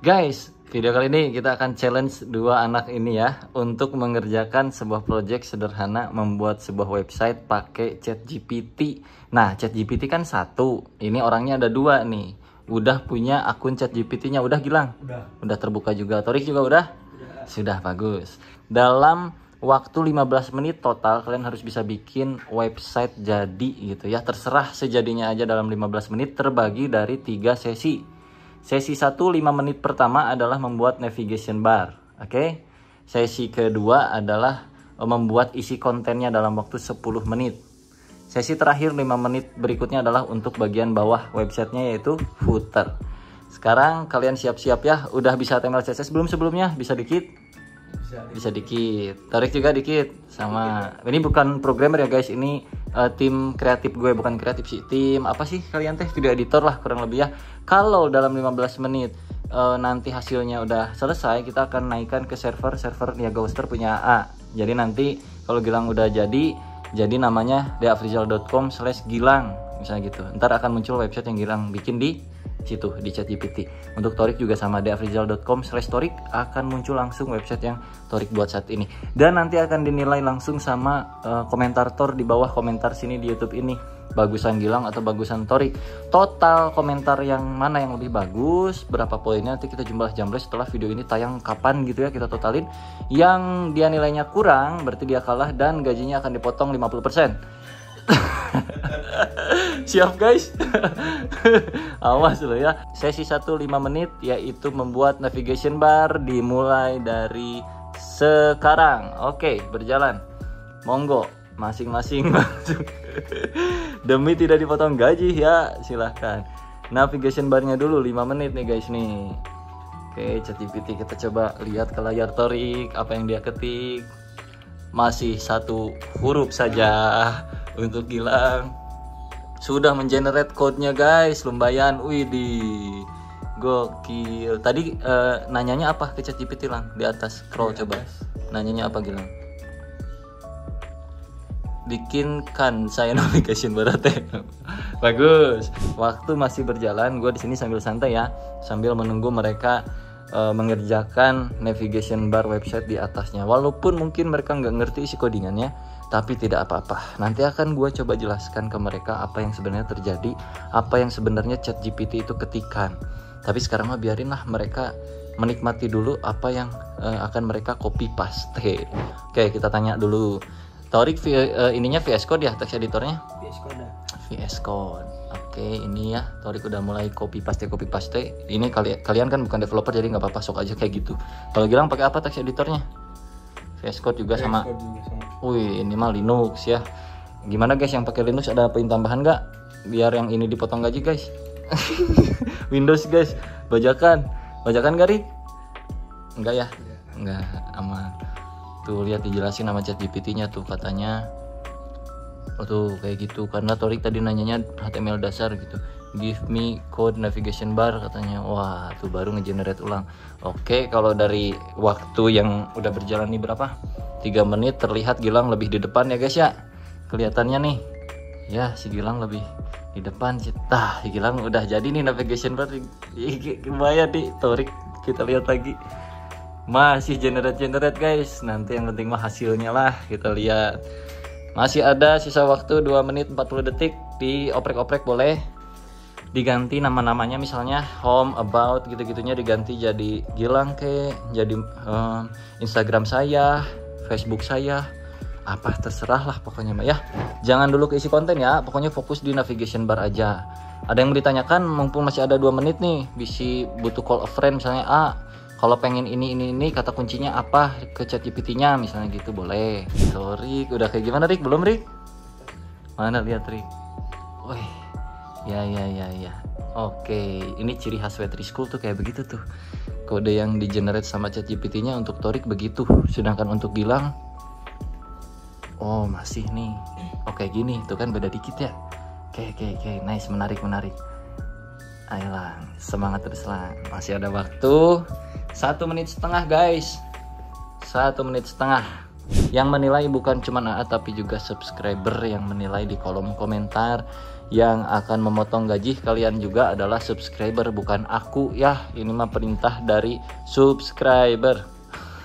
Guys, video kali ini kita akan challenge dua anak ini ya untuk mengerjakan sebuah project sederhana membuat sebuah website pakai ChatGPT. Nah, ChatGPT kan satu, ini orangnya ada dua nih. Udah punya akun ChatGPT-nya, udah Gilang? Udah terbuka juga. Torik juga udah? Sudah, bagus. Dalam waktu 15 menit total kalian harus bisa bikin website jadi gitu ya. Terserah sejadinya aja dalam 15 menit terbagi dari 3 sesi. Sesi 1 5 menit pertama adalah membuat navigation bar, oke? Sesi kedua adalah membuat isi kontennya dalam waktu 10 menit. Sesi terakhir 5 menit berikutnya adalah untuk bagian bawah websitenya yaitu footer. Sekarang kalian siap-siap ya, udah bisa HTML CSS belum sebelumnya? Bisa dikit? Bisa dikit. Tarik juga dikit sama. Ini bukan programmer ya guys, ini tim kreatif gue, bukan kreatif sih, tim apa sih kalian teh, video editor lah kurang lebih ya. Kalau dalam 15 menit nanti hasilnya udah selesai, kita akan naikkan ke server Niaga Hoster punya A. Jadi nanti kalau Gilang udah jadi namanya deafrizal.com/gilang misalnya gitu. Ntar akan muncul website yang Gilang bikin di situ di ChatGPT. Untuk Torik juga sama, deafrizal.com/torik akan muncul langsung website yang Torik buat saat ini. Dan nanti akan dinilai langsung sama komentator di bawah komentar sini di YouTube ini. Bagusan Gilang atau bagusan Torik. Total komentar yang mana yang lebih bagus, berapa poinnya nanti kita jumlah setelah video ini tayang kapan gitu ya, kita totalin. Yang dia nilainya kurang berarti dia kalah dan gajinya akan dipotong 50%. Siap guys. Awas lo ya. Sesi 1 5 menit yaitu membuat navigation bar, dimulai dari sekarang. Oke, berjalan. Monggo masing-masing masuk. Demi tidak dipotong gaji ya, silahkan. Navigation barnya dulu 5 menit nih guys nih. Oke, ChatGPT kita coba lihat ke layar Torik apa yang dia ketik. Masih 1 huruf saja untuk Gilang. Sudah mengenerate code-nya guys, lumayan. Widih, gokil. Tadi nanyanya apa ke ChatGPT Lang? Di atas scroll coba. Nanyanya apa Gilang? Bikinkan saya navigation bar. Bagus. Waktu masih berjalan, gue di sini sambil santai ya, sambil menunggu mereka mengerjakan navigation bar website di atasnya. Walaupun mungkin mereka nggak ngerti isi codingannya, tapi tidak apa-apa. Nanti akan gue coba jelaskan ke mereka apa yang sebenarnya terjadi, apa yang sebenarnya ChatGPT itu ketikan. Tapi sekarang mah biarinlah mereka menikmati dulu apa yang akan mereka copy paste. Oke, kita tanya dulu. Torik ininya VS Code ya, text editornya? VS Code. Oke, ini ya Torik udah mulai copy paste. Ini kalian kan bukan developer jadi nggak apa-apa, sok aja kayak gitu. Kalau Gilang pakai apa text editornya? VS Code juga sama. Wih, ini mah Linux ya. Gimana guys yang pakai Linux, ada poin tambahan nggak? Biar yang ini dipotong gaji guys. Windows guys, bajakan gak Rik? Enggak ya? Enggak, aman. Tuh lihat dijelasin sama ChatGPT-nya tuh katanya. Oh tuh kayak gitu, karena Torik tadi nanyanya HTML dasar gitu. Give me code navigation bar katanya. Wah, tuh baru ngegenerate ulang. Oke, kalau dari waktu yang udah berjalan nih berapa? 3 menit, terlihat Gilang lebih di depan ya guys ya. Kelihatannya nih. Ya, si Gilang lebih di depan. Tah, Gilang udah jadi nih navigation bar. Lumayan nih Torik. Kita lihat lagi. Masih generate guys. Nanti yang penting mah hasilnya lah, kita lihat. Masih ada sisa waktu 2 menit 40 detik. Dioprek-oprek boleh. Diganti nama-namanya, misalnya home, about, gitu-gitunya diganti jadi Gilang jadi Instagram saya, Facebook saya, apa terserah lah pokoknya mah ya. Jangan dulu ke isi konten ya, pokoknya fokus di navigation bar aja. Ada yang bertanyakan, mumpung masih ada 2 menit nih, bisa butuh call a friend misalnya, kalau pengen ini kata kuncinya apa ke ChatGPT-nya misalnya gitu, boleh. Sorry, udah kayak gimana Rik? Belum Rik? Mana lihat Rik? Wih, ya. Oke, ini ciri khas Web3 School tuh kayak begitu tuh. Kode yang di generate sama ChatGPT-nya untuk Torik begitu. Sedangkan untuk Gilang, oh masih nih. Oke gini, tuh kan beda dikit ya. Oke, nice, menarik. Ayolah, semangat terus lah. Masih ada waktu 1 menit setengah guys. 1 menit setengah. Yang menilai bukan cuma AA tapi juga subscriber yang menilai di kolom komentar. Yang akan memotong gaji kalian juga adalah subscriber, bukan aku ya. Ini mah perintah dari subscriber.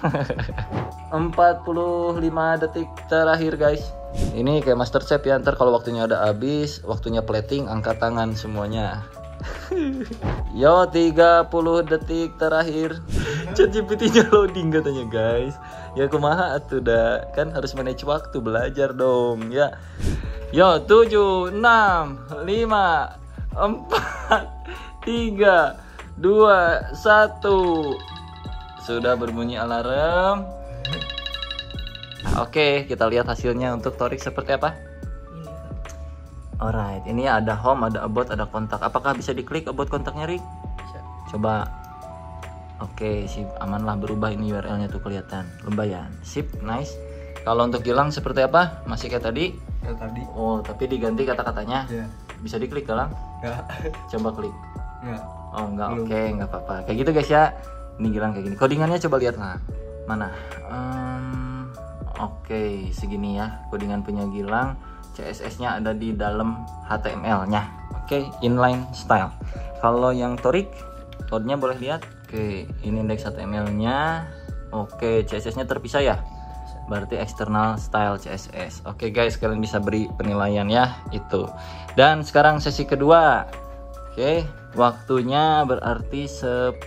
45 detik terakhir guys. Ini kayak master chef ya, ntar kalau waktunya udah habis, waktunya plating, angkat tangan semuanya. Yo, 30 detik terakhir. ChatGPT-nya loading katanya guys. Ya kumaha atuh dah, kan harus manage waktu, belajar dong ya. Yo, 7, 6, 5, 4, 3, 2, 1. Sudah berbunyi alarm. Oke, kita lihat hasilnya untuk Torik seperti apa. Alright, ini ada home, ada about, ada kontak. Apakah bisa diklik about kontaknya, Rik? Coba. Oke, sip, aman lah, berubah ini URL-nya tuh kelihatan. Lumayan, sip, nice. Kalau untuk Gilang seperti apa? Masih kayak tadi? Kayak tadi. Oh, tapi diganti kata-katanya. Iya. Bisa diklik, Gilang? Enggak. Coba klik. Enggak. Oh, enggak. Oke, enggak apa-apa. Kayak gitu guys ya. Ini Gilang kayak gini. Codingannya coba lihat lah. Mana? Oke, segini ya. Codingan punya Gilang. CSS-nya ada di dalam HTML-nya. Oke, inline style. Kalau yang Torik, code-nya boleh lihat. Oke, ini indeks HTML-nya. Oke, CSS-nya terpisah ya. Berarti external style CSS. Oke guys, kalian bisa beri penilaian ya itu. Dan sekarang sesi kedua. Oke, waktunya berarti 10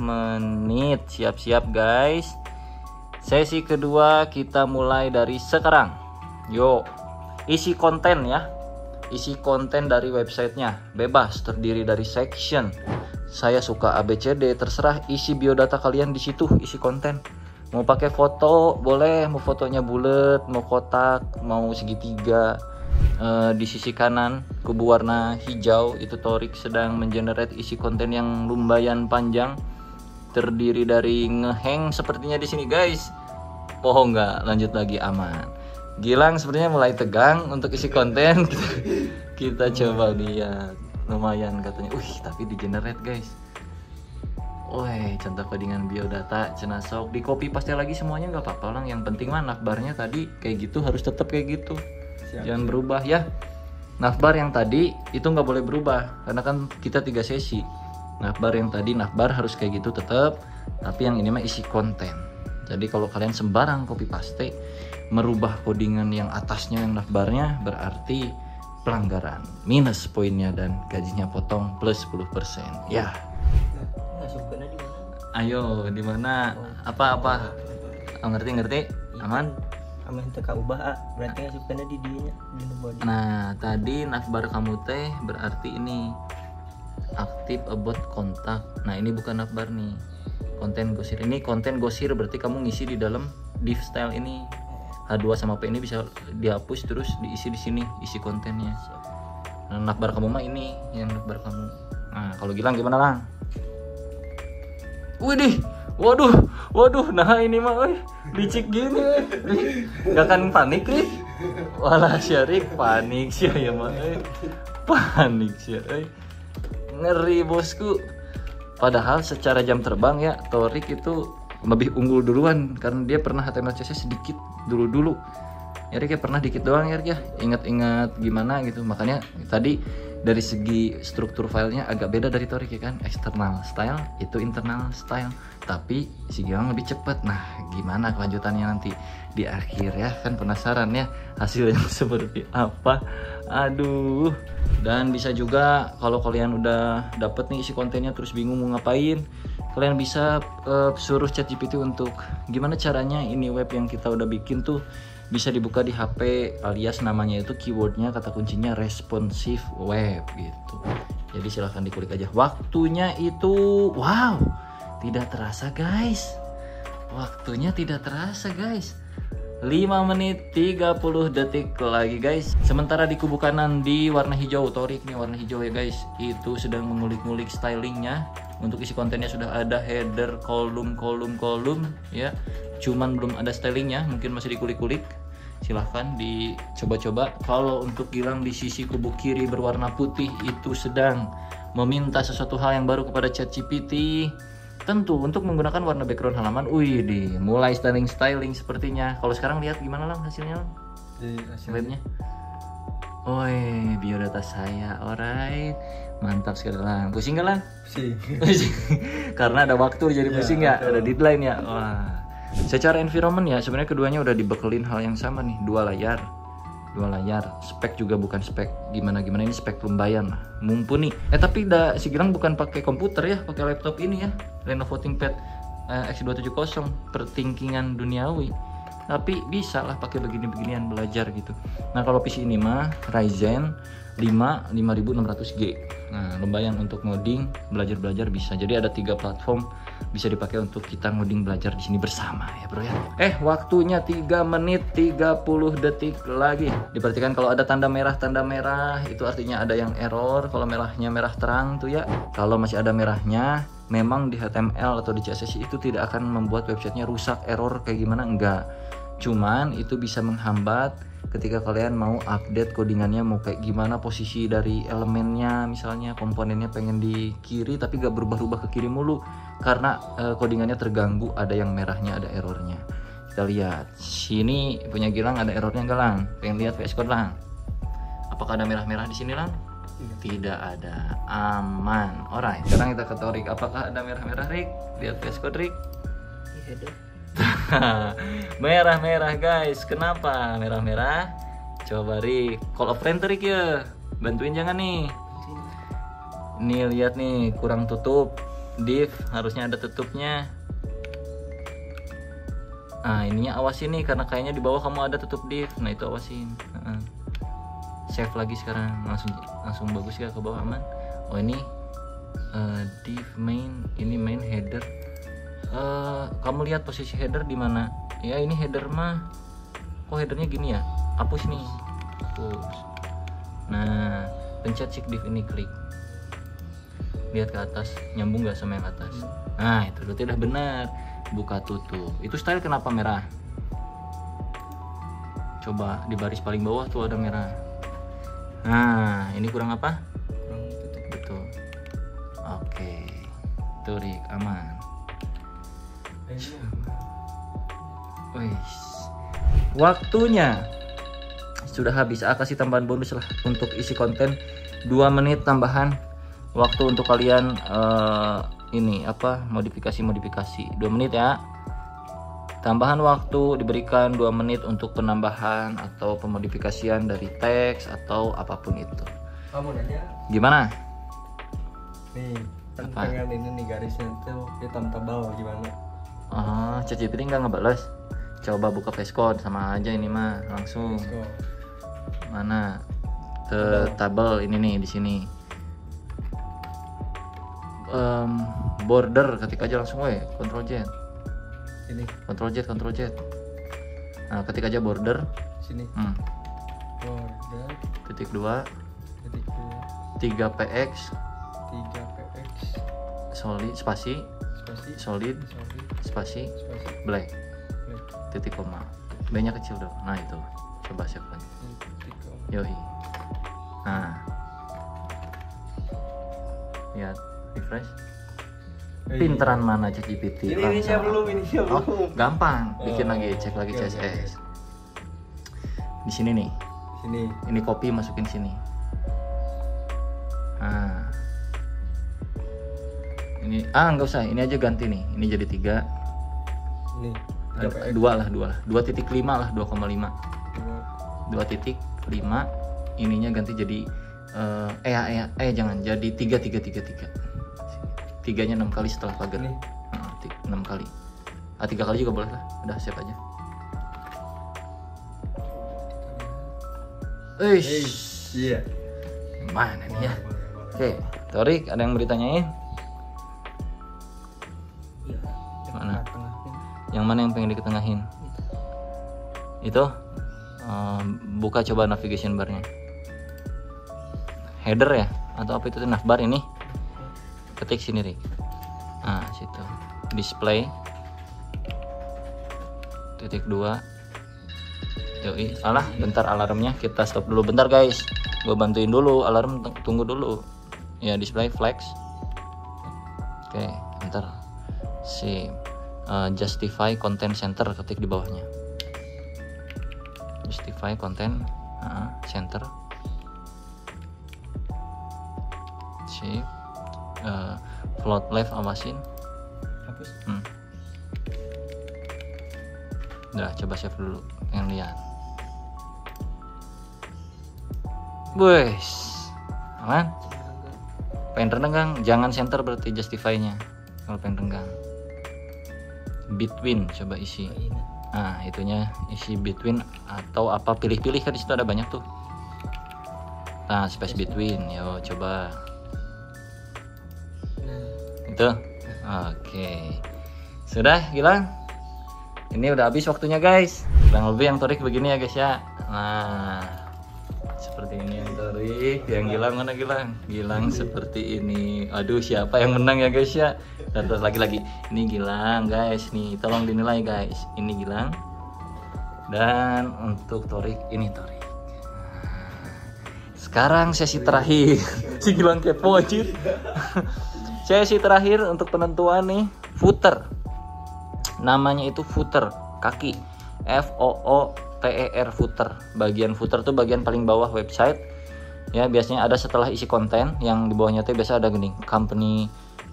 menit. Siap-siap guys. Sesi kedua kita mulai dari sekarang. Yuk, isi konten ya. Isi konten dari websitenya bebas, terdiri dari section. Saya suka ABCD, terserah isi biodata kalian di situ, isi konten. Mau pakai foto boleh, mau fotonya bulat, mau kotak, mau segitiga. Di sisi kanan kubu warna hijau itu Torik sedang mengenerate isi konten yang lumayan panjang, terdiri dari ngehang sepertinya di sini guys. Oh enggak, lanjut lagi, aman. Gilang sepertinya mulai tegang untuk isi konten. Kita coba lihat, lumayan katanya. Tapi di generate guys. Contoh codingan biodata, cenah sok di copy paste lagi semuanya nggak apa-apa lang. Yang penting mah navbarnya tadi kayak gitu, harus tetap kayak gitu. Jangan berubah ya. Navbar yang tadi itu nggak boleh berubah karena kan kita 3 sesi. Navbar yang tadi, navbar harus kayak gitu tetap. Tapi yang ini mah isi konten. Jadi kalau kalian sembarang copy paste merubah codingan yang atasnya yang navbarnya, berarti pelanggaran, minus poinnya dan gajinya potong plus 10%. Ya. Ayo, di mana? Apa? Ngerti? Aman? Aman teka ubah berarti ngasupkeunna di dinya di body. Nah, tadi navbar kamu teh berarti ini aktif about kontak. Nah, ini bukan navbar nih. Konten gosir. Ini konten gosir berarti kamu ngisi di dalam div style ini. H2 sama P ini bisa dihapus terus diisi di sini, isi kontennya. Nah, navbar kamu mah ini yang navbar kamu. Nah, kalau Gilang gimana lang? Widih, waduh, nah ini mah, licik gini, gak akan panik nih? Walah syarik panik sih ya mah, panik sih, ngeri bosku. Padahal secara jam terbang ya, Torik itu lebih unggul duluan karena dia pernah HTML CSS sedikit dulu. Ya kayak pernah dikit doang ya, ingat-ingat gimana gitu. Makanya tadi dari segi struktur filenya agak beda dari Torik ya kan, external style itu internal style, tapi si Gilang lebih cepat. Nah gimana kelanjutannya nanti di akhir ya, kan penasaran ya hasilnya seperti apa. Aduh. Dan bisa juga kalau kalian udah dapet nih isi kontennya terus bingung mau ngapain, kalian bisa suruh ChatGPT untuk gimana caranya ini web yang kita udah bikin tuh bisa dibuka di HP, alias namanya itu keywordnya, kata kuncinya responsive web gitu. Jadi silahkan dikulik aja. Waktunya itu wow, tidak terasa guys. Waktunya tidak terasa guys. 5 menit 30 detik lagi guys. Sementara di kubu kanan di warna hijau, Torik nih warna hijau ya guys, itu sedang mengulik-ngulik stylingnya. Untuk isi kontennya sudah ada header, kolom ya. Cuman belum ada stylingnya, mungkin masih dikulik-kulik. Silahkan dicoba-coba. Kalau untuk Gilang di sisi kubu kiri berwarna putih itu sedang meminta sesuatu hal yang baru kepada ChatGPT. Tentu untuk menggunakan warna background halaman, wih, mulai styling sepertinya. Kalau sekarang lihat gimana Lang hasilnya Lang? Lihatnya. Oi, biodata saya, alright, mantap sekali Lang. Pusing gak Lang? Pusing. Karena ada waktu jadi pusing ya, ada deadline ya. Wah. Secara environment ya, sebenarnya keduanya udah dibekelin hal yang sama nih, dua layar. Spek juga bukan spek gimana ini, spek lumayan lah, mumpuni. Tapi si Gilang bukan pakai komputer ya, pakai laptop ini ya, Lenovo ThinkPad X270, pertingkingan duniawi. Tapi bisa lah pakai beginian belajar gitu. Nah kalau PC ini mah Ryzen 5 5600G. Nah lumayan untuk ngoding, belajar bisa. Jadi ada 3 platform bisa dipakai untuk kita ngoding belajar di sini bersama ya bro ya. Waktunya 3 menit 30 detik lagi. Diperhatikan kalau ada tanda merah itu artinya ada yang error. Kalau merahnya merah terang tuh ya. Kalau masih ada merahnya, memang di HTML atau di CSS itu tidak akan membuat websitenya rusak, error kayak gimana, enggak. Cuman itu bisa menghambat ketika kalian mau update codingannya, mau kayak gimana posisi dari elemennya, misalnya komponennya pengen di kiri tapi gak berubah-ubah ke kiri mulu karena codingannya terganggu, ada yang merahnya, ada errornya. Kita lihat sini punya Gilang ada errornya enggak Lang? Pengen lihat VS Code Lang? Apakah ada merah-merah di sini Lang? Tidak ada, aman. Alright, sekarang kita ke Torik. Apakah ada merah-merah Rik? Lihat VS Code Rik. Iya. Merah-merah guys, kenapa merah-merah? Coba Rik, call of friend Rik ya, bantuin jangan nih. Nih lihat nih, kurang tutup div, harusnya ada tutupnya. Ininya awasin nih, karena kayaknya di bawah kamu ada tutup div. Nah itu awasin. Save lagi sekarang, langsung bagus ya ke bawah, aman. Oh ini div main, ini main header. Kamu lihat posisi header di mana? Ya ini header mah, kok headernya gini ya? Hapus nih, hapus. Nah, pencet shift div ini, klik. Lihat ke atas, nyambung nggak sama yang atas? Nah itu berarti udah benar. Buka tutup. Itu style kenapa merah? Coba di baris paling bawah tuh ada merah. Nah ini kurang apa? Kurang tutup. Betul. Oke, Turik aman. Waktunya sudah habis. Kasih tambahan bonus lah untuk isi konten 2 menit tambahan waktu untuk kalian ini apa, modifikasi 2 menit ya. Tambahan waktu diberikan 2 menit untuk penambahan atau pemodifikasian dari teks atau apapun itu. Kamu nanya gimana? Nih pengen ini nih garisnya tuh hitam tebal gimana? ChatGPT nggak ngebales. Coba buka VS Code, sama aja ini mah langsung. Mana tabel ini nih di sini. Border, ketik aja langsung Ctrl Z. Ini. Ctrl Z. Nah, ketik aja border. Sini. Border. Titik 2. 3px. Solid spasi. Solid. Spasi. Black. Titik koma. B-nya kecil dong. Nah itu. Coba save lagi. Yoi. Nah. Lihat, refresh. Pinteran mana ChatGPT? Ini belum. Gampang. Bikin lagi, cek lagi CSS. Di sini nih. Sini. Ini copy, masukin sini. Nah. Ini nggak usah, ini aja ganti nih. Ini jadi 3. Ini 2 lah. 2.5 lah, 2,5. 2.5. Ininya ganti jadi jangan, jadi 3. 3-nya 6 kali setelah pagar. 6 kali. 3 kali juga boleh lah. Udah save aja. Iya. Mana nih ya? Oke, Torik, ada yang mau ditanyain? Mana? Yang mana yang pengen diketengahin? Itu? Buka coba navigation barnya. Header ya? Atau apa itu? Navbar ini? Ketik sini, Rik. Nah, situ. Display. Titik 2. Yoi. Alah, bentar alarmnya. Kita stop dulu. Bentar, guys. Gue bantuin dulu. Alarm tunggu dulu. Ya, display flex. Oke, bentar. Sip. Justify content center, ketik di bawahnya. Justify content center. Sip. Float left awasin. Hapus. Udah, coba save dulu, pengen lihat. Wes, aman? Pengen renggang, jangan center berarti justify-nya. Kalau pengen renggang. Between, coba isi. Nah, itunya isi between atau apa, pilih-pilih kan di situ ada banyak tuh. Nah, space between, yo coba. Itu, oke. Sudah, Gilang? Ini udah habis waktunya guys. Kurang lebih yang Torik begini ya guys ya. Nah, seperti ini yang Torik. Yang Gilang mana Gilang? Gilang seperti ini. Aduh, siapa yang menang ya guys ya? Terus lagi. Ini Gilang guys. Nih, tolong dinilai guys. Ini Gilang. Dan untuk Torik, ini Torik. Sekarang sesi terakhir. Si Gilang kepo anjir. Sesi terakhir untuk penentuan nih, footer. Namanya itu footer, kaki. FOOTER, footer. Bagian footer tuh bagian paling bawah website. Ya, biasanya ada setelah isi konten, yang di bawahnya tuh biasa ada gini, company,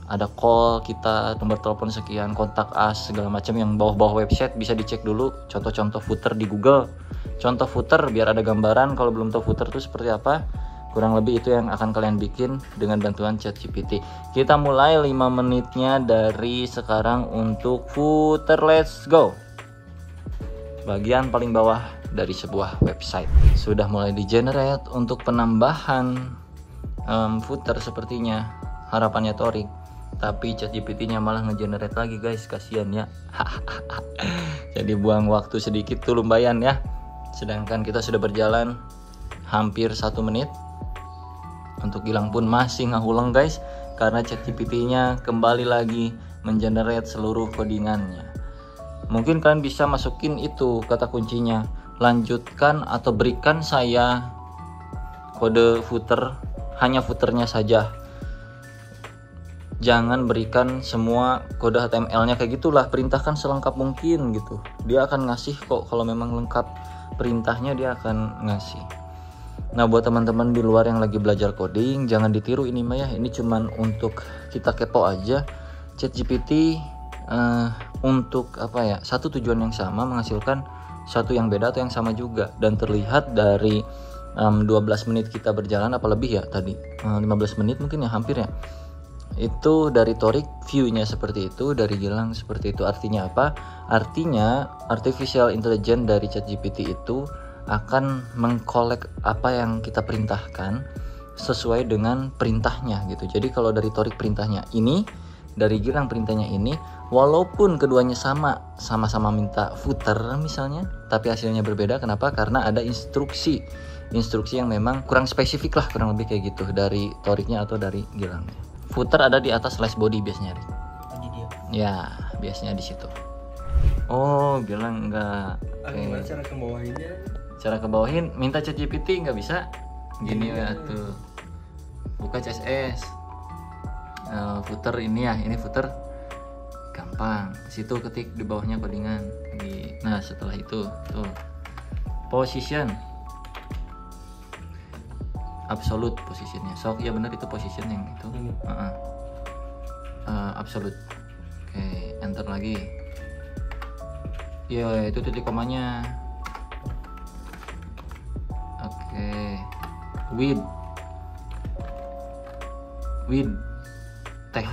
ada call kita, nomor telepon sekian, kontak us, segala macam yang bawah-bawah website bisa dicek dulu contoh-contoh footer di Google. Contoh footer biar ada gambaran kalau belum tahu footer itu seperti apa. Kurang lebih itu yang akan kalian bikin dengan bantuan ChatGPT. Kita mulai 5 menitnya dari sekarang untuk footer. Let's go. Bagian paling bawah dari sebuah website sudah mulai di generate untuk penambahan footer sepertinya. Harapannya Torik, tapi ChatGPT-nya malah ngegenerate lagi guys, kasihan ya. Jadi buang waktu sedikit tuh lumayan ya. Sedangkan kita sudah berjalan hampir 1 menit. Untuk Gilang pun masih ngahulang guys, karena ChatGPT-nya kembali lagi mengenerate seluruh codingannya. Mungkin kalian bisa masukin itu kata kuncinya, lanjutkan atau berikan saya kode footer, hanya footernya saja. Jangan berikan semua kode HTML-nya, kayak gitulah, perintahkan selengkap mungkin gitu. Dia akan ngasih kok, kalau memang lengkap perintahnya dia akan ngasih. Nah, buat teman-teman di luar yang lagi belajar coding, jangan ditiru ini mah ya. Ini cuman untuk kita kepo aja. ChatGPT untuk apa ya? Satu tujuan yang sama, menghasilkan satu yang beda atau yang sama juga. Dan terlihat dari 12 menit kita berjalan, apa lebih ya tadi? 15 menit mungkin ya, hampir ya. Itu dari Torik view-nya seperti itu, dari Gilang seperti itu. Artinya apa? Artinya artificial intelligence dari ChatGPT itu akan mengkolek apa yang kita perintahkan sesuai dengan perintahnya gitu. Jadi kalau dari Torik perintahnya ini, dari Gilang perintahnya ini, walaupun keduanya sama-sama minta footer misalnya, tapi hasilnya berbeda. Kenapa? Karena ada instruksi yang memang kurang spesifik lah, kurang lebih kayak gitu dari Toriknya atau dari Gilangnya. Footer ada di atas slash body biasanya, Rik. Ya, biasanya di situ. Oh, Gilang enggak. Gimana cara kebawahinnya? Cara kebawahin, minta ChatGPT nggak bisa. Gini ya tuh. Buka CSS. Footer ini ya, ini footer. Gampang. Situ ketik di bawahnya codingan. Nah, setelah itu tuh. Position. Absolute positionnya. Sok, ya benar itu position yang itu. Absolute. Oke, enter lagi. Ya, itu titik komanya. Width TH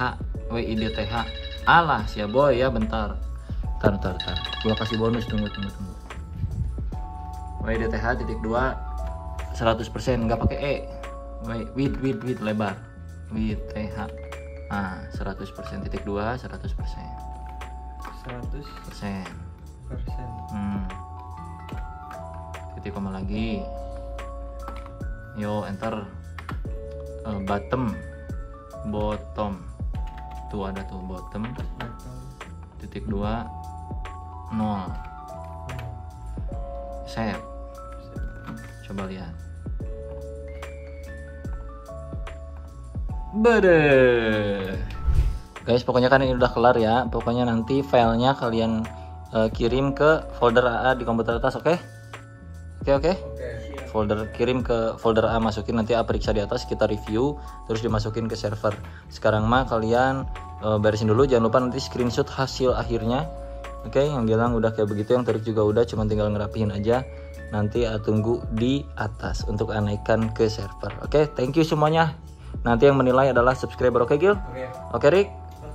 WID TH. Alah sia boy ya, bentar. Gua kasih bonus, tunggu. WID TH titik 2 100%, nggak pakai E. Width lebar. WID TH. 100% titik 2 100%. 100%. Titik koma lagi. Yo, enter. Bottom tuh ada tuh, bottom titik 2 0. Save. Coba lihat. Guys, pokoknya kan ini udah kelar ya. Pokoknya nanti filenya kalian kirim ke folder AA di komputer atas, oke? Oke. Kirim ke folder A, masukin, nanti A periksa di atas, kita review, terus dimasukin ke server. Sekarang mah kalian beresin dulu, jangan lupa nanti screenshot hasil akhirnya. Oke, yang Gilang udah kayak begitu, yang Torik juga udah, cuman tinggal ngerapihin aja. Nanti tunggu di atas untuk naikkan ke server. Oke, thank you semuanya. Nanti yang menilai adalah subscriber, oke Gil? Oke Rick?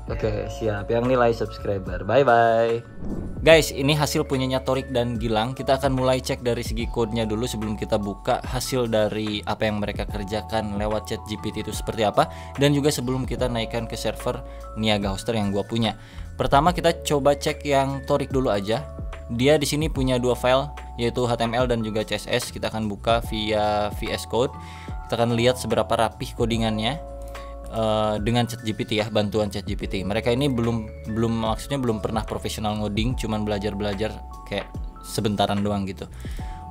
Oke, siap. Yang nilai subscriber. Bye bye. Guys, ini hasil punyanya Torik dan Gilang. Kita akan mulai cek dari segi kodenya dulu sebelum kita buka hasil dari apa yang mereka kerjakan lewat ChatGPT itu seperti apa, dan juga sebelum kita naikkan ke server Niaga Hoster yang gua punya. Pertama kita coba cek yang Torik dulu aja. Dia di sini punya dua file, yaitu HTML dan juga CSS. Kita akan buka via VS Code. Kita akan lihat seberapa rapih codingannya dengan ChatGPT ya, bantuan ChatGPT. Mereka ini maksudnya belum pernah profesional ngoding, cuman belajar kayak sebentaran doang gitu.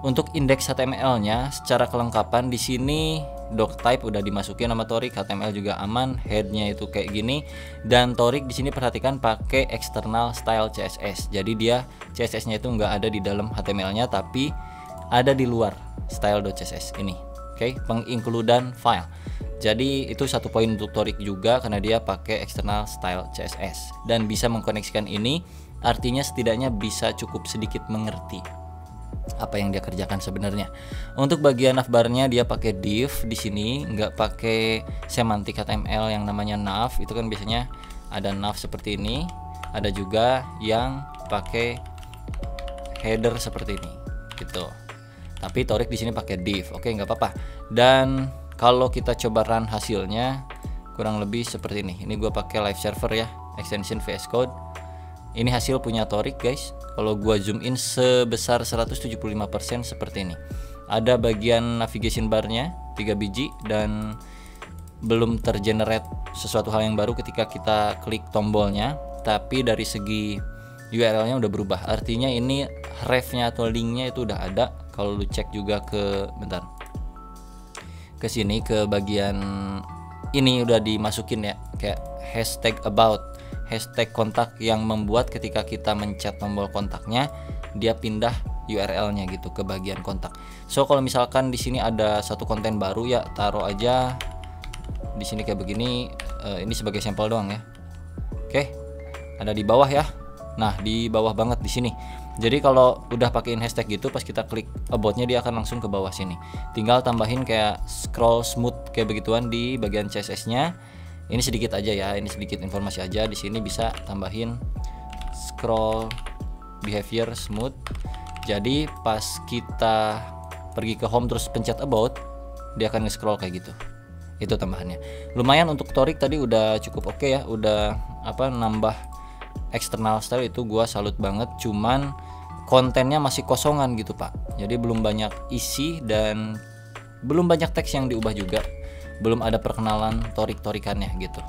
Untuk indeks HTML-nya secara kelengkapan di sini doctype udah dimasukin sama Torik, HTML juga aman, head-nya itu kayak gini, dan Torik di sini perhatikan pakai external style CSS. Jadi dia CSS-nya itu nggak ada di dalam HTML-nya tapi ada di luar style.css ini. Oke, pengincludan file. Jadi itu satu poin untuk Torik juga karena dia pakai external style CSS dan bisa mengkoneksikan ini, artinya setidaknya bisa cukup sedikit mengerti apa yang dia kerjakan sebenarnya. Untuk bagian navbarnya dia pakai div di sini, nggak pakai semantik HTML yang namanya nav. Itu kan biasanya ada nav seperti ini, ada juga yang pakai header seperti ini gitu. Tapi Torik di sini pakai div. Oke, nggak apa-apa. Dan kalau kita coba run hasilnya kurang lebih seperti ini. Ini gue pakai live server ya, extension VS Code. Ini hasil punya Torik guys. Kalau gue zoom in sebesar 175% seperti ini. Ada bagian navigation barnya 3 biji dan belum tergenerate sesuatu hal yang baru ketika kita klik tombolnya. Tapi dari segi URL-nya udah berubah. Artinya ini ref-nya atau link-nya itu udah ada. Kalau lu cek juga ke sini ke bagian ini udah dimasukin ya, kayak hashtag about, hashtag kontak yang membuat ketika kita mencet tombol kontaknya dia pindah URL-nya gitu ke bagian kontak. So kalau misalkan di sini ada satu konten baru ya taruh aja di sini kayak begini. Ini sebagai sampel doang ya. Oke, ada di bawah ya. Nah di bawah banget di sini. Jadi kalau udah pakein hashtag gitu, pas kita klik about-nya dia akan langsung ke bawah sini. Tinggal tambahin kayak scroll smooth kayak begituan di bagian CSS-nya. Ini sedikit aja ya, ini sedikit informasi aja. Di sini bisa tambahin scroll behavior smooth. Jadi pas kita pergi ke home terus pencet about, dia akan nge-scroll kayak gitu. Itu tambahannya. Lumayan untuk Torik tadi udah cukup oke ya, udah nambah external style itu gua salut banget. Cuman kontennya masih kosongan gitu pak, jadi belum banyak isi dan belum banyak teks yang diubah juga, belum ada perkenalan Torik-torikannya gitu.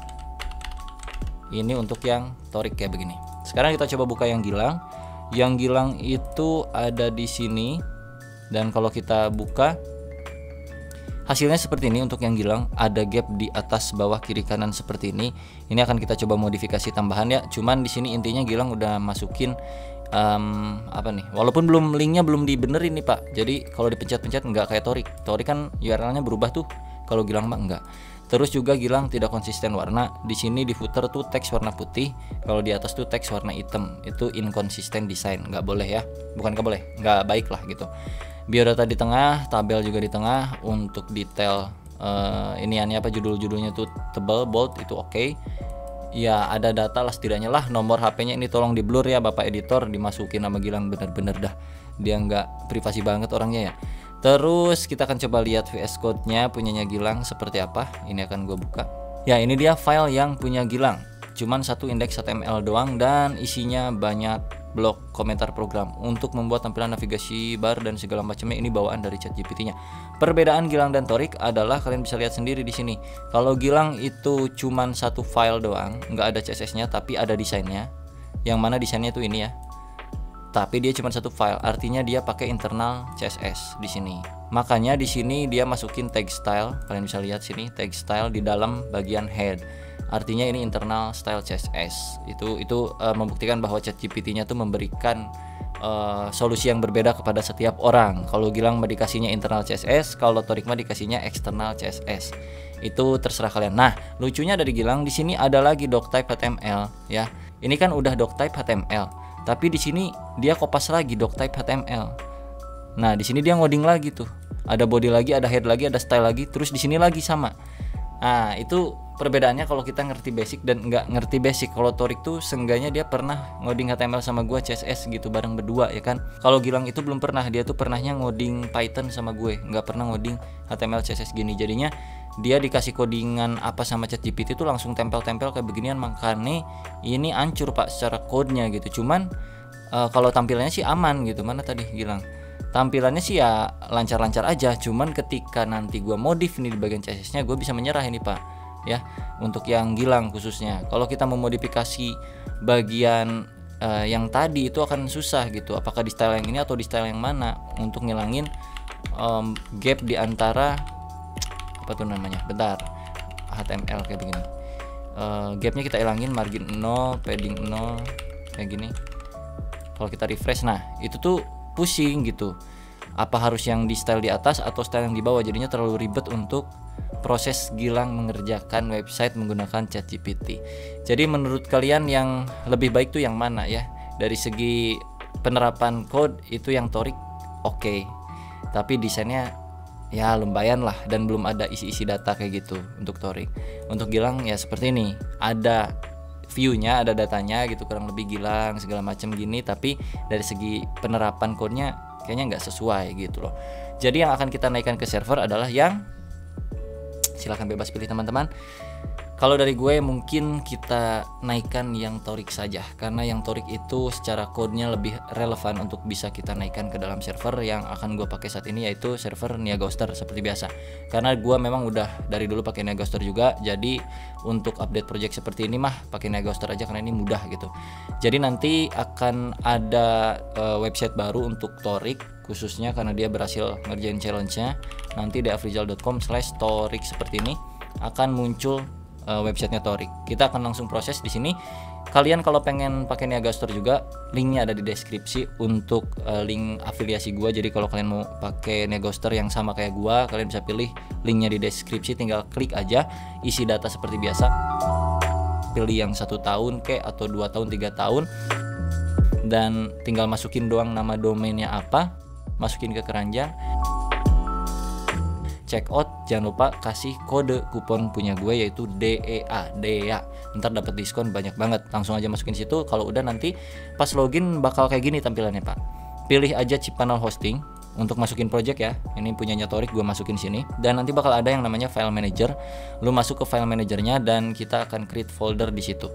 Ini untuk yang Torik kayak begini. Sekarang kita coba buka yang Gilang. Yang Gilang itu ada di sini, dan kalau kita buka hasilnya seperti ini. Untuk yang Gilang ada gap di atas, bawah, kiri, kanan seperti ini. Ini akan kita coba modifikasi tambahan ya. Cuman di sini intinya Gilang udah masukin walaupun linknya belum dibenerin nih pak. Jadi kalau dipencet-pencet nggak kayak Torik. Torik kan URL-nya berubah tuh. Kalau Gilang mah enggak. Terus juga Gilang tidak konsisten warna. Di sini di footer tuh teks warna putih. Kalau di atas tuh teks warna hitam. Itu inconsistent design. Nggak boleh ya. Bukan nggak boleh. Nggak baik lah gitu. Biodata di tengah, tabel juga di tengah. Untuk detail judul-judulnya tuh tebal, bold, itu oke. Ya ada data lah setidaknya lah. Nomor HP-nya ini tolong di blur ya bapak editor, dimasukin sama Gilang bener-bener dah. Dia nggak privasi banget orangnya ya. Terus kita akan coba lihat VS Code-nya punyanya Gilang seperti apa. Ini akan gue buka. Ya ini dia file yang punya Gilang. Cuman satu indeks HTML doang dan isinya banyak blok komentar program. Untuk membuat tampilan navigasi bar dan segala macamnya ini bawaan dari ChatGPT-nya. Perbedaan Gilang dan Torik adalah kalian bisa lihat sendiri di sini. Kalau Gilang itu cuman satu file doang, nggak ada CSS-nya tapi ada desainnya. Yang mana desainnya itu ini ya. Tapi dia cuma satu file, artinya dia pakai internal CSS di sini. Makanya di sini dia masukin tag style. Kalian bisa lihat sini tag style di dalam bagian head. artinya ini internal style CSS. Itu membuktikan bahwa ChatGPT-nya tuh memberikan solusi yang berbeda kepada setiap orang. Kalau Gilang mah dikasihnya internal CSS, kalau Torik mah dikasihnya eksternal CSS. Itu terserah kalian. Nah, lucunya dari Gilang di sini ada lagi doctype HTML ya. Ini kan udah doctype HTML, tapi di sini dia kopas lagi doctype HTML. Nah, di sini dia ngoding lagi tuh. Ada body lagi, ada head lagi, ada style lagi, terus di sini lagi sama. Nah, itu perbedaannya kalau kita ngerti basic dan nggak ngerti basic. Kalau Torik tuh seenggaknya dia pernah ngoding HTML sama gue, CSS gitu bareng berdua ya kan. Kalau Gilang itu belum pernah, dia tuh pernahnya ngoding Python sama gue, nggak pernah ngoding HTML CSS gini. Jadinya dia dikasih codingan apa sama ChatGPT tuh langsung tempel-tempel kayak beginian, makanya ini hancur pak secara code-nya gitu. Cuman kalau tampilannya sih aman gitu. Mana tadi Gilang? Tampilannya sih ya lancar-lancar aja, cuman ketika nanti gue modif nih di bagian CSS-nya, gue bisa menyerah ini pak ya, untuk yang Gilang khususnya. Kalau kita memodifikasi bagian yang tadi itu akan susah gitu, apakah di style yang ini atau di style yang mana, untuk ngilangin gap di antara apa tuh namanya, bentar, HTML kayak begini. Gapnya kita ilangin, margin 0, padding 0 kayak gini. Kalau kita refresh, nah itu tuh pusing gitu, apa harus yang di style di atas atau style yang di bawah, jadinya terlalu ribet untuk proses Gilang mengerjakan website menggunakan ChatGPT. Jadi menurut kalian yang lebih baik tuh yang mana ya? Dari segi penerapan code itu yang Torik oke, tapi desainnya ya lumayan lah, dan belum ada isi-isi data kayak gitu untuk Torik. Untuk Gilang ya seperti ini, ada view-nya, ada datanya gitu, kurang lebih Gilang segala macam gini, tapi dari segi penerapan code-nya kayaknya nggak sesuai gitu loh. Jadi yang akan kita naikkan ke server adalah yang, silahkan bebas pilih teman-teman. Kalau dari gue mungkin kita naikkan yang Torik saja, karena yang Torik itu secara code-nya lebih relevan untuk bisa kita naikkan ke dalam server yang akan gue pakai saat ini, yaitu server Niagauster seperti biasa. Karena gue memang udah dari dulu pakai Niagauster juga, jadi untuk update project seperti ini mah pakai Niagauster aja karena ini mudah gitu. Jadi nanti akan ada website baru untuk Torik khususnya karena dia berhasil ngerjain challenge-nya. Nanti di afrizal.com/torik seperti ini akan muncul websitenya Torik. Kita akan langsung proses di sini. Kalian kalau pengen pakai Niagauster juga, linknya ada di deskripsi untuk link afiliasi gua. Jadi kalau kalian mau pakai Niagauster yang sama kayak gua, kalian bisa pilih linknya di deskripsi, tinggal klik aja, isi data seperti biasa. Pilih yang 1 tahun kek atau 2 tahun, 3 tahun, dan tinggal masukin doang nama domainnya apa, masukin ke keranjang. Check out, jangan lupa kasih kode kupon punya gue yaitu DEA. Ntar dapat diskon banyak banget. Langsung aja masukin situ. Kalau udah nanti pas login bakal kayak gini tampilannya pak. Pilih aja cPanel Hosting untuk masukin project ya. Ini punyanya Torik, gue masukin sini. Dan nanti bakal ada yang namanya File Manager. Lu masuk ke File Managernya dan kita akan create folder di situ.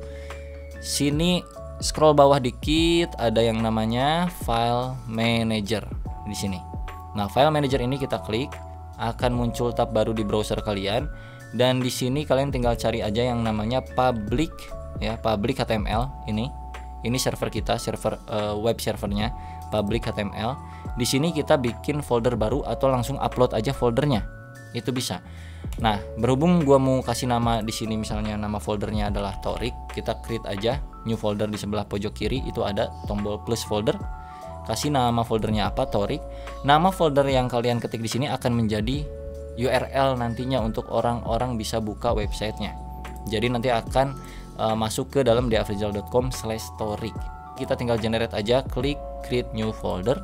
Sini scroll bawah dikit, ada yang namanya File Manager di sini. Nah, File Manager ini kita klik, akan muncul tab baru di browser kalian, dan di sini kalian tinggal cari aja yang namanya public ya, public HTML. Ini server kita, server web servernya public HTML. Di sini kita bikin folder baru atau langsung upload aja foldernya, itu bisa. Nah, berhubung gua mau kasih nama di sini, misalnya nama foldernya adalah Torik, kita create aja new folder. Di sebelah pojok kiri itu ada tombol plus folder. Kasih nama foldernya apa, Torik. Nama folder yang kalian ketik di sini akan menjadi URL nantinya untuk orang-orang bisa buka websitenya. Jadi nanti akan masuk ke dalam diafrizal.com/torik. Kita tinggal generate aja, klik create new folder.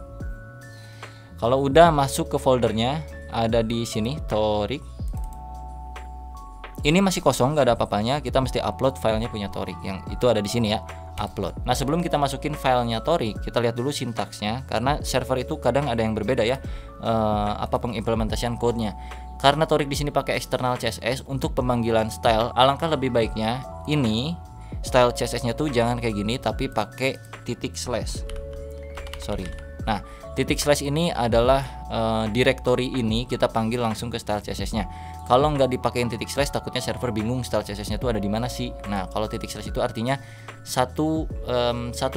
Kalau udah masuk ke foldernya, ada di sini Torik. Ini masih kosong, nggak ada apa-apanya. Kita mesti upload filenya punya Torik, yang itu ada di sini ya, upload. Nah, sebelum kita masukin filenya Torik, kita lihat dulu sintaksnya, karena server itu kadang ada yang berbeda ya, apa pengimplementasian code-nya. Karena Torik di sini pakai external CSS untuk pemanggilan style, alangkah lebih baiknya ini style CSS-nya tuh jangan kayak gini, tapi pakai titik slash. Nah, titik slash ini adalah directory ini kita panggil langsung ke style CSS-nya. Kalau nggak dipakein titik slash, takutnya server bingung style CSS-nya itu ada di mana sih. Nah, kalau titik slash itu artinya satu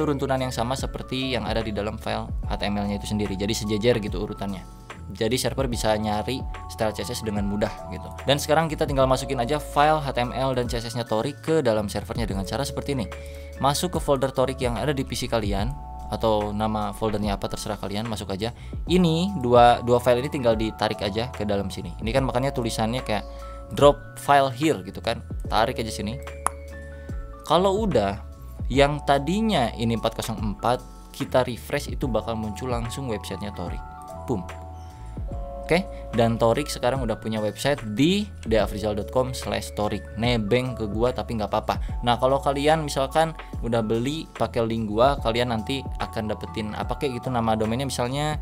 runtunan yang sama seperti yang ada di dalam file HTML-nya itu sendiri. Jadi sejajar gitu urutannya. Jadi server bisa nyari style CSS dengan mudah gitu. Dan sekarang kita tinggal masukin aja file HTML dan CSS-nya Torik ke dalam servernya dengan cara seperti ini. Masuk ke folder Torik yang ada di PC kalian, atau nama foldernya apa terserah kalian, masuk aja. Ini dua file ini tinggal ditarik aja ke dalam sini. Ini kan makanya tulisannya kayak drop file here gitu kan. Tarik aja sini. Kalau udah, yang tadinya ini 404 kita refresh, itu bakal muncul langsung websitenya Torik. Boom. Oke, dan Torik sekarang udah punya website di deafrizal.com/torik. Nebeng ke gua tapi nggak apa-apa. Nah, kalau kalian misalkan udah beli pakai link gua, kalian nanti akan dapetin apa kayak gitu, nama domainnya misalnya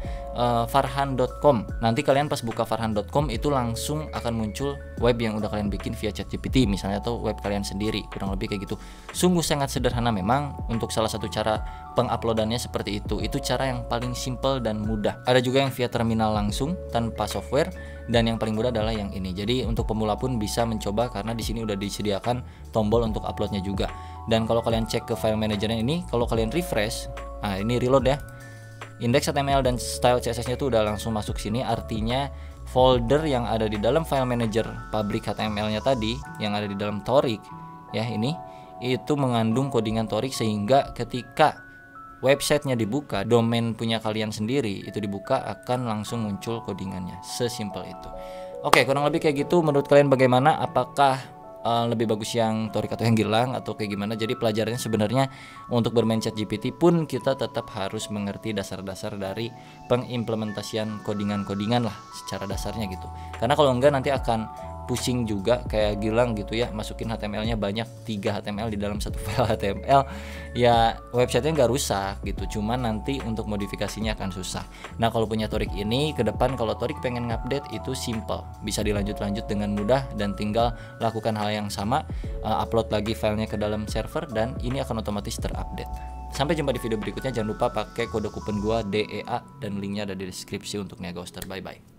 farhan.com. Nanti kalian pas buka farhan.com itu langsung akan muncul web yang udah kalian bikin via ChatGPT misalnya, atau web kalian sendiri, kurang lebih kayak gitu. Sungguh sangat sederhana memang untuk salah satu cara penguploadannya seperti itu. Itu cara yang paling simple dan mudah. Ada juga yang via terminal langsung tanpa software, dan yang paling mudah adalah yang ini. Jadi untuk pemula pun bisa mencoba karena di sini udah disediakan tombol untuk uploadnya juga. Dan kalau kalian cek ke file manajernya ini, kalau kalian refresh, nah ini reload ya, indeks HTML dan style CSS-nya tuh udah langsung masuk sini. Artinya folder yang ada di dalam file manager public HTML-nya tadi, yang ada di dalam Torik ya, ini itu mengandung codingan Torik, sehingga ketika websitenya dibuka, domain punya kalian sendiri itu dibuka, akan langsung muncul codingannya. Sesimpel itu. Oke, kurang lebih kayak gitu. Menurut kalian bagaimana? Apakah lebih bagus yang Torik atau yang Gilang, atau kayak gimana? Jadi pelajarannya sebenarnya untuk bermain ChatGPT pun kita tetap harus mengerti dasar-dasar dari pengimplementasian codingan-codingan lah secara dasarnya gitu. Karena kalau enggak nanti akan pusing juga kayak Gilang gitu ya, masukin HTML-nya banyak, 3 HTML di dalam satu file HTML, ya websitenya nggak rusak gitu, cuman nanti untuk modifikasinya akan susah. Nah, kalau punya Torik ini ke depan, kalau Torik pengen ngupdate itu simple, bisa dilanjut-lanjut dengan mudah, dan tinggal lakukan hal yang sama, upload lagi filenya ke dalam server, dan ini akan otomatis terupdate. Sampai jumpa di video berikutnya. Jangan lupa pakai kode kupon gua DEA, dan linknya ada di deskripsi untuk Nia Ghoster. Bye bye.